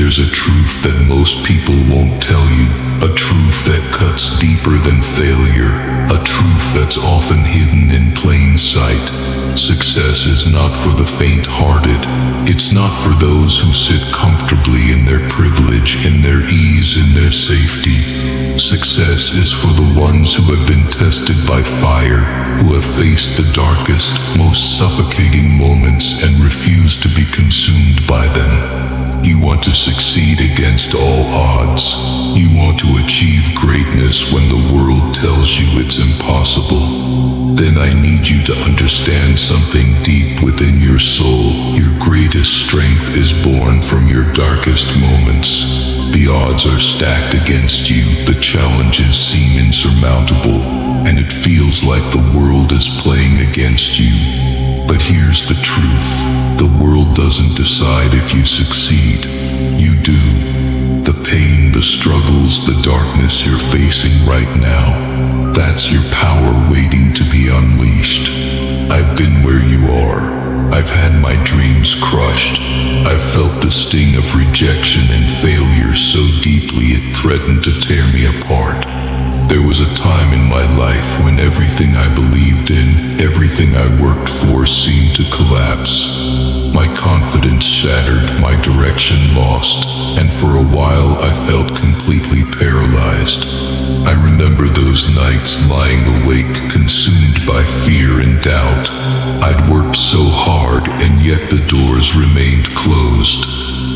there's a truth that most people won't tell you, a truth that cuts deeper than failure, a truth that's often hidden in plain sight. Success is not for the faint-hearted. It's not for those who sit comfortably in their privilege, in their ease, in their safety. Success is for the ones who have been tested by fire, who have faced the darkest, most suffocating moments and refused to be consumed by them. You want to succeed against all odds. You want to achieve greatness when the world tells you it's impossible. Then I need you to understand something deep within your soul. Your greatest strength is born from your darkest moments. The odds are stacked against you, the challenges seem insurmountable, and it feels like the world is playing against you. But here's the truth. The world doesn't decide if you succeed. You do. The pain, the struggles, the darkness you're facing right now, that's your power waiting to be unleashed. I've been where you are. I've had my dreams crushed. I've felt the sting of rejection and failure so deeply it threatened to tear me apart. There was a time in my life when everything I believed in, everything I worked for seemed to collapse. My confidence shattered, my direction lost, and for a while I felt completely paralyzed. I remember those nights lying awake, consumed by fear and doubt. I'd worked so hard, and yet the doors remained closed.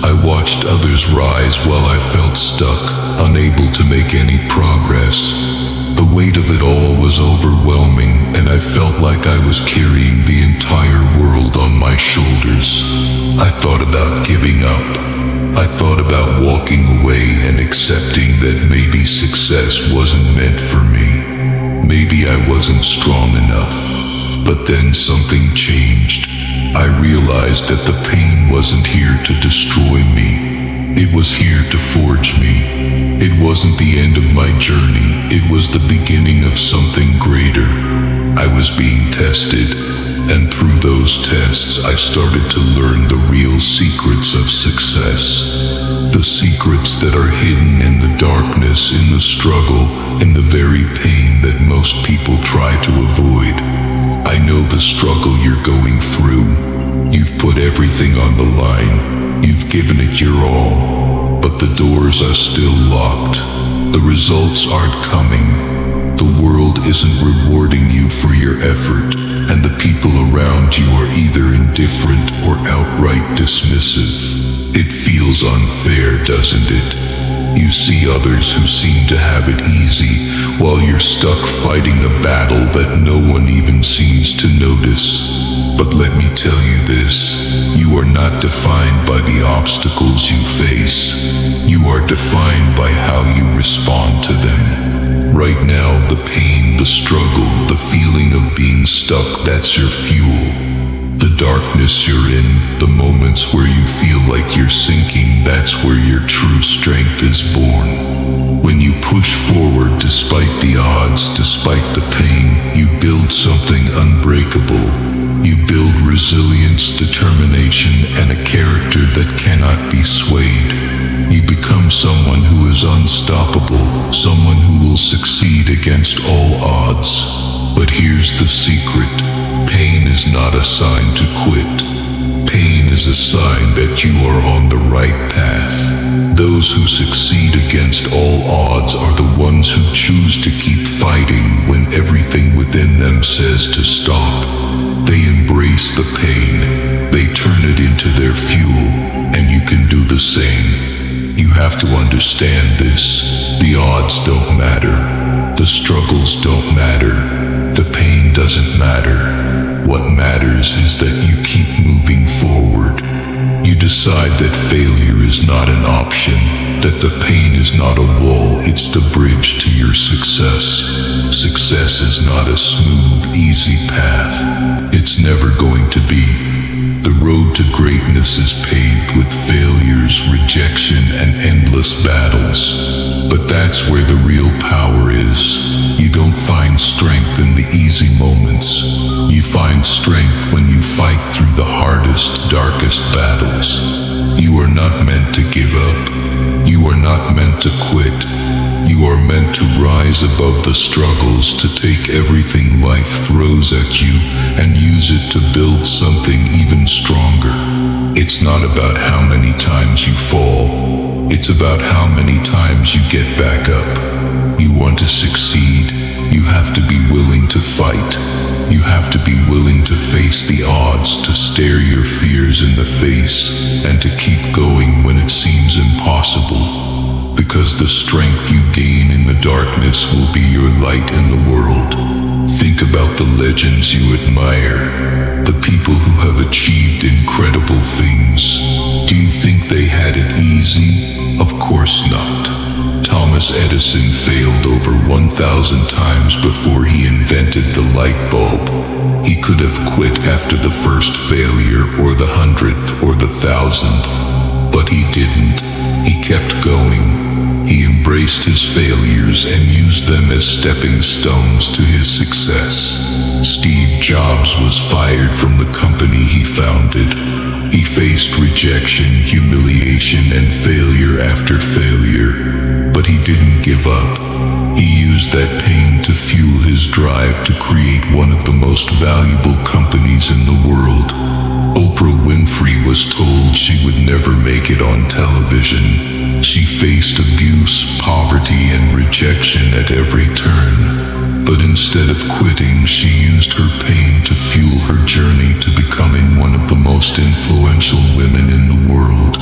I watched others rise while I felt stuck, unable to make any progress. The weight of it all was overwhelming, and I felt like I was carrying the entire world on my shoulders. I thought about giving up. I thought about walking away and accepting that maybe success wasn't meant for me. Maybe I wasn't strong enough. But then something changed. I realized that the pain wasn't here to destroy me. It was here to forge me. It wasn't the end of my journey. It was the beginning of something greater. I was being tested, and through those tests I started to learn the real secrets of success. The secrets that are hidden in the darkness, in the struggle, in the very pain that most people try to avoid. I know the struggle you're going through. You've put everything on the line. You've given it your all. But the doors are still locked. The results aren't coming. The world isn't rewarding you for your effort, and the people around you are either indifferent or outright dismissive. It feels unfair, doesn't it? You see others who seem to have it easy, while you're stuck fighting a battle that no one even seems to notice. But let me tell you this, you are not defined by the obstacles you face. You are defined by how you respond to them. Right now, the pain, the struggle, the feeling of being stuck, that's your fuel. The darkness you're in, the moments where you feel like you're sinking, that's where your true strength is born. When you push forward despite the odds, despite the pain, you build something unbreakable. You build resilience, determination, and a character that cannot be swayed. You become someone who is unstoppable, someone who will succeed against all odds. But here's the secret. Pain is not a sign to quit. Pain is a sign that you are on the right path. Those who succeed against all odds are the ones who choose to keep fighting when everything within them says to stop. They embrace the pain. They turn it into their fuel, and you can do the same. You have to understand this. The odds don't matter. The struggles don't matter. The pain doesn't matter. What matters is that you keep moving forward. You decide that failure is not an option, that the pain is not a wall, it's the bridge to your success. Success is not a smooth, easy path. It's never going to be. The road to greatness is paved with failures, rejection, and endless battles. But that's where the real power is. You don't find strength in the easy moments. You find strength when you fight through the hardest, darkest battles. You are not meant to give up. meant to quit. You are meant to rise above the struggles, to take everything life throws at you and use it to build something even stronger. It's not about how many times you fall. It's about how many times you get back up. You want to succeed, you have to be willing to fight. You have to be willing to face the odds, to stare your fears in the face, and to keep going when it seems impossible. Because the strength you gain in the darkness will be your light in the world. Think about the legends you admire, the people who have achieved incredible things. Do you think they had it easy? Of course not. Thomas Edison failed over 1,000 times before he invented the light bulb. He could have quit after the first failure, or the 100th, or the 1,000th, but he didn't. He kept going. He embraced his failures and used them as stepping stones to his success. Steve Jobs was fired from the company he founded. He faced rejection, humiliation, and failure after failure, but he didn't give up. He used that pain to fuel his drive to create one of the most valuable companies in the world. Oprah Winfrey was told she would never make it on television. She faced abuse, poverty, and rejection at every turn. But instead of quitting, she used her pain to fuel her journey to becoming one of the most influential women in the world.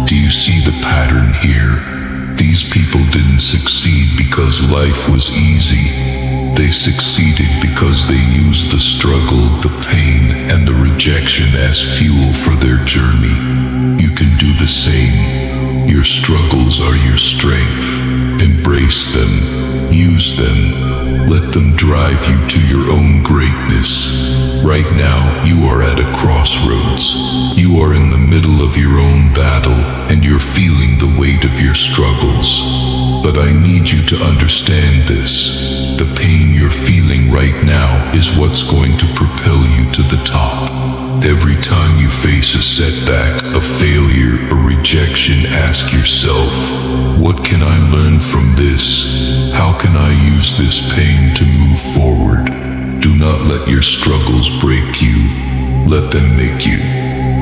Do you see the pattern here? These people didn't succeed because life was easy. They succeeded because they used the struggle, the pain, and the rejection as fuel for their journey. You can do the same. Your struggles are your strength. Embrace them. Use them. Let them drive you to your own greatness. Right now, you are at a crossroads. You are in the middle of your own battle, and you're feeling the weight of your struggles. But I need you to understand this. The pain you're feeling right now is what's going to propel you to the top. Every time you face a setback, a failure, a rejection, ask yourself, what can I learn from this? How can I use this pain to move forward? Do not let your struggles break you. Let them make you.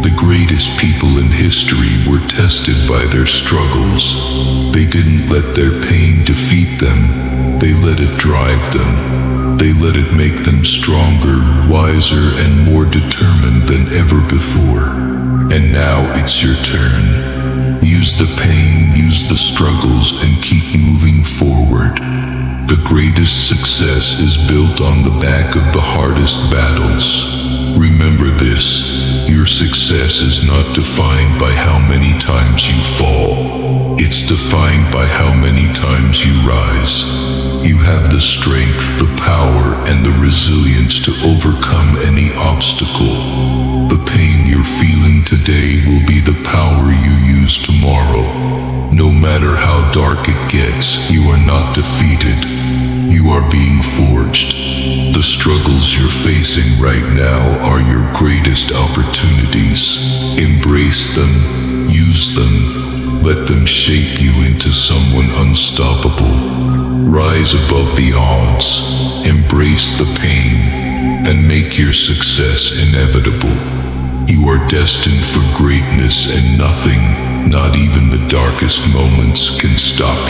The greatest people in history were tested by their struggles. They didn't let their pain defeat them. They let it drive them. They let it make them stronger, wiser, and more determined than ever before. And now it's your turn. Use the pain, use the struggles, and keep moving forward. The greatest success is built on the back of the hardest battles. Remember this, your success is not defined by how many times you fall. It's defined by how many times you rise. You have the strength, the power, and the resilience to overcome any obstacle. The pain you're feeling today will be the power you use tomorrow. No matter how dark it gets, you are not defeated. You are being forged. The struggles you're facing right now are your greatest opportunities. Embrace them, use them, let them shape you into someone unstoppable. Rise above the odds, embrace the pain, and make your success inevitable. You are destined for greatness, and nothing, not even the darkest moments, can stop